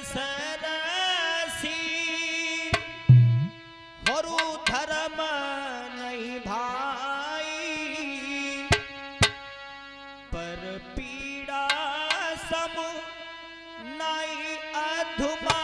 Cersei होरु धर्म नहीं भाई, पर पीड़ा सम नहीं अधुमाई।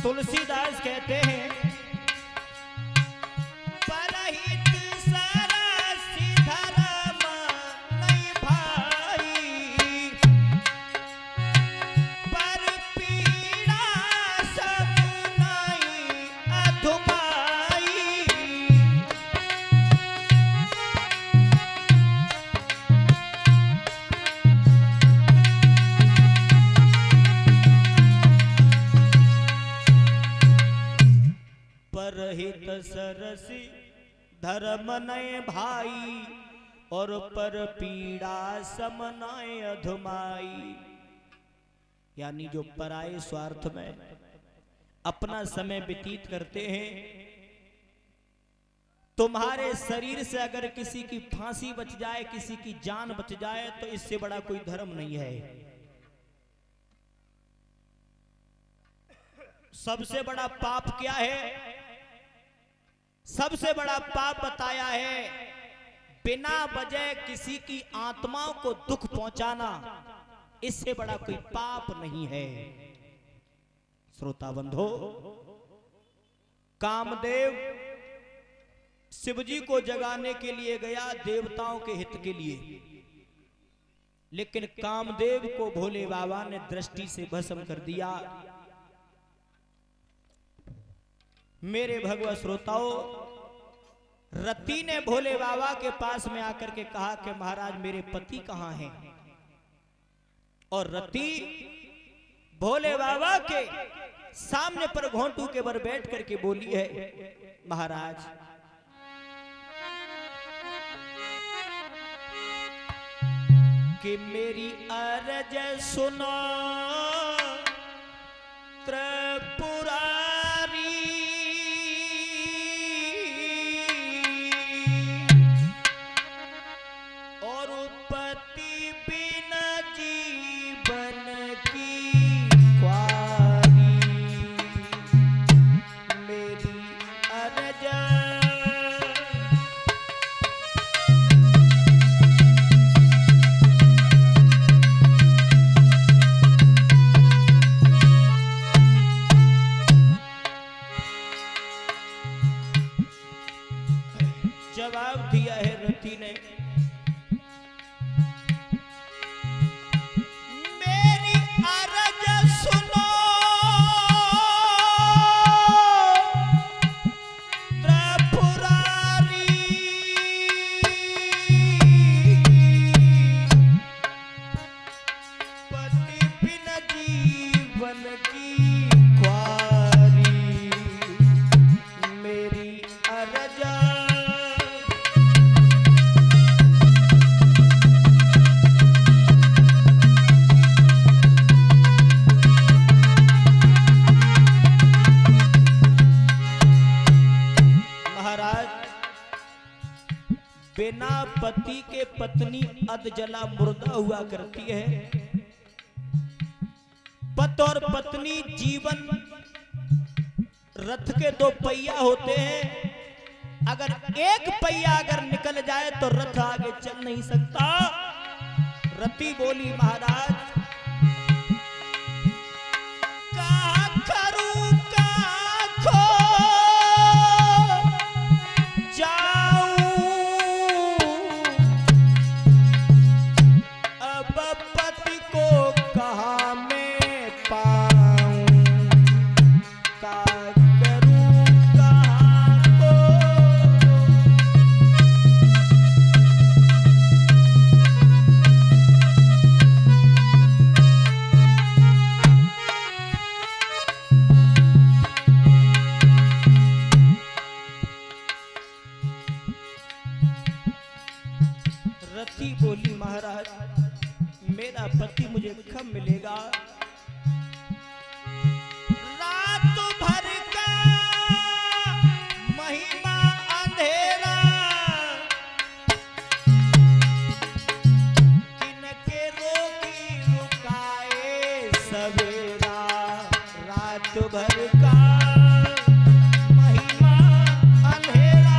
तुलसीदास कहते हैं परहित सरसी धर्म नहीं भाई, पर पीड़ा सम नहीं अधुमाई। परहित सरसी धर्म नय भाई, और पर पीड़ा सम नय अधुमाई। यानी जो पराये स्वार्थ में अपना समय व्यतीत करते हैं, तुम्हारे शरीर से अगर किसी की फांसी बच जाए, किसी की जान बच जाए, तो इससे बड़ा कोई धर्म नहीं है। सबसे बड़ा पाप क्या है? सबसे बड़ा पाप बताया है बिना वजह किसी की आत्माओं को दुख पहुंचाना। इससे बड़ा कोई पाप नहीं है। श्रोता बंधो, कामदेव शिवजी को जगाने के लिए गया देवताओं के हित के लिए, लेकिन कामदेव को भोले बाबा ने दृष्टि से भस्म कर दिया। मेरे भगवत श्रोताओं, रति ने भोले बाबा के पास में आकर के कहा कि महाराज मेरे पति कहां हैं? और रति भोले बाबा के सामने पर घोंटू के बर बैठ करके बोली है, महाराज कि मेरी अर्ज सुनो त्रिपुरारी, और पति बिना जीवन की ख्वारी। मेरी अर्ज जवाब दिया है रति ने, मेरी अर्ज सुनो त्रिपुरारी, पति बिना जीवन की ख्वारी। मेरी अर्ज बिना पति के पत्नी अधजला मुर्दा हुआ करती है। पति और पत्नी जीवन रथ के दो पहिया होते हैं। अगर एक पहिया अगर निकल जाए तो रथ आगे चल नहीं सकता। रति बोली, महाराज रति बोली, महाराज मेरा पति मुझे कब मिलेगा। रात भर का महिमा अंधेरा, किनके रोकी रुकाए सवेरा। रात भर का महिमा अंधेरा,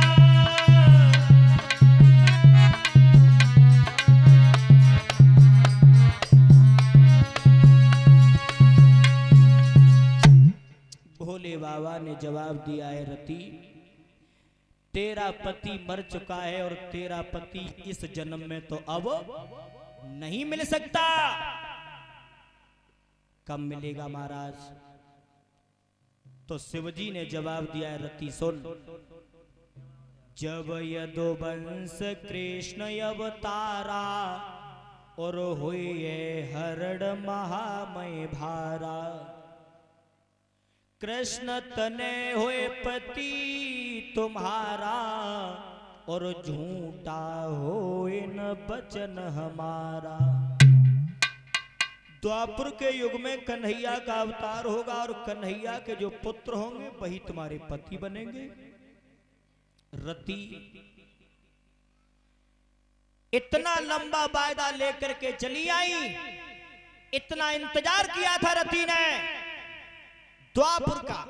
भोले बाबा ने जवाब दिया है, रति तेरा पति मर चुका है और तेरा पति इस जन्म में तो अब नहीं मिल सकता। कब मिलेगा महाराज? तो शिवजी ने जवाब दिया है, रति सुन, जब यदुवंश कृष्ण अवतारा और हुए हरण महामय भारा। कृष्ण तने हुए पति तुम्हारा और झूठा होए न बचन हमारा। द्वापर के युग में कन्हैया का अवतार होगा और कन्हैया के जो पुत्र होंगे वही तुम्हारे पति बनेंगे। रति इतना लंबा वायदा लेकर के चली आई, इतना इंतजार किया था रति ने द्वापर का।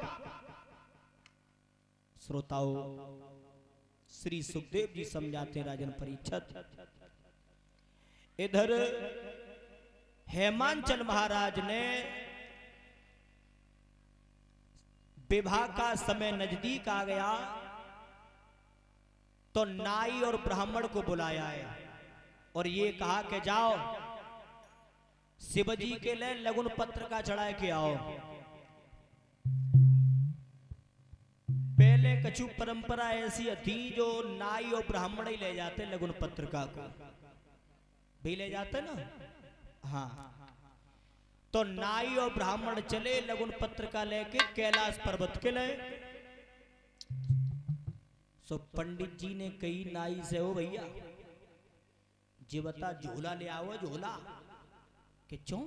श्रोताओ, श्री सुखदेव जी समझाते राजन परीक्षित, इधर हेमांचल महाराज ने विवाह का समय नजदीक आ गया तो नाई और ब्राह्मण को बुलाया है और ये कहा कि जाओ शिवजी के लिए लगुन पत्र का चढ़ाए के आओ। पहले कछु परंपरा ऐसी थी जो नाई और ब्राह्मण ही ले जाते लगुन पत्रिका को, भी ले जाते ना। हाँ, तो नाई और ब्राह्मण चले लगुन पत्रिका लेके कैलाश पर्वत के लिए। सो पंडित जी ने कही नाई से, हो भैया जी बता झोला ले आओ, झोला के क्यों?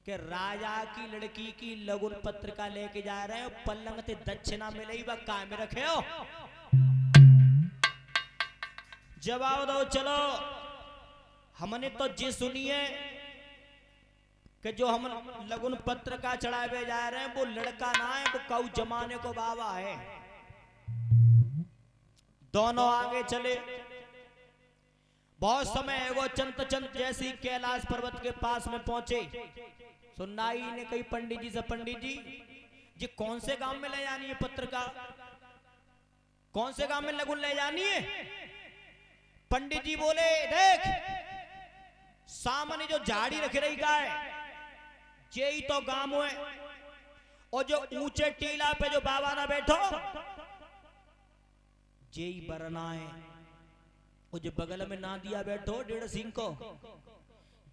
के राजा की लड़की की लगुन पत्रिका लेके जा रहे हो, पलंग ते दक्षिणा मिले वह काय में रखे हो। जवाब दो, चलो हमने तो जी सुनी है कि जो हम लगुन पत्रिका चढ़ावे जा रहे हैं वो लड़का ना है, वो कऊ जमाने को बाबा है। दोनों आगे चले। बहुत समय वो चंत जैसी कैलाश पर्वत के पास में पहुंचे। सुनाई ने कही पंडित जी से, पंडित जी कौन से गांव में ले जानी है पत्रिका, कौन से गांव में लगुन ले जानी है? पंडित जी बोले, देख सामने जो झाड़ी रख रही का है यही तो गांव है, और जो ऊंचे टीला पे जो बाबा ना बैठो यही बरना है, और जो बगल में ना दिया बैठो 1.5 सिंह को,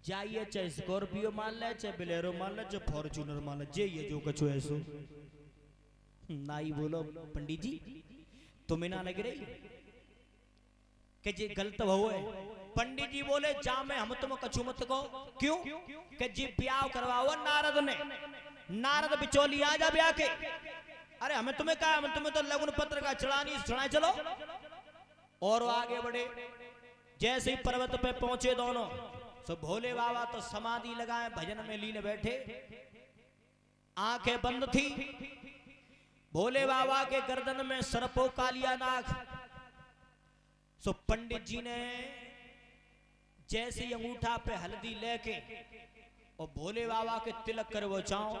जाइए चाहे स्कॉर्पियो मान ले, चाहे बिलेरो मान ले, चाहे फॉर्च्यूनर मान ले, जे ये जो कछु ऐसो। नाई बोलो, पंडित जी तुम्हें ना लग रही कि जी गलत हो है? पंडित जी बोले, जा मैं हम तुम कछु मत को। क्यों? कि जी ब्याह करवाओ नारद ने, नारद बिचौली आ जा ब्याह के। अरे हमें तुम्हें कहा, हमें तुम्हें तो लगुन पत्र का चढ़ानी चढ़ाए चलो। और आगे बढ़े। जैसे ही पर्वत पे पहुंचे दोनों, सो भोले बाबा तो समाधि लगाए भजन में लीन बैठे, आंखें बंद थी। भोले बाबा के गर्दन में सर्पो कालिया नाग। सो पंडित जी ने जैसे अंगूठा पे हल्दी लेके और भोले बाबा के तिलक कर वो चाओ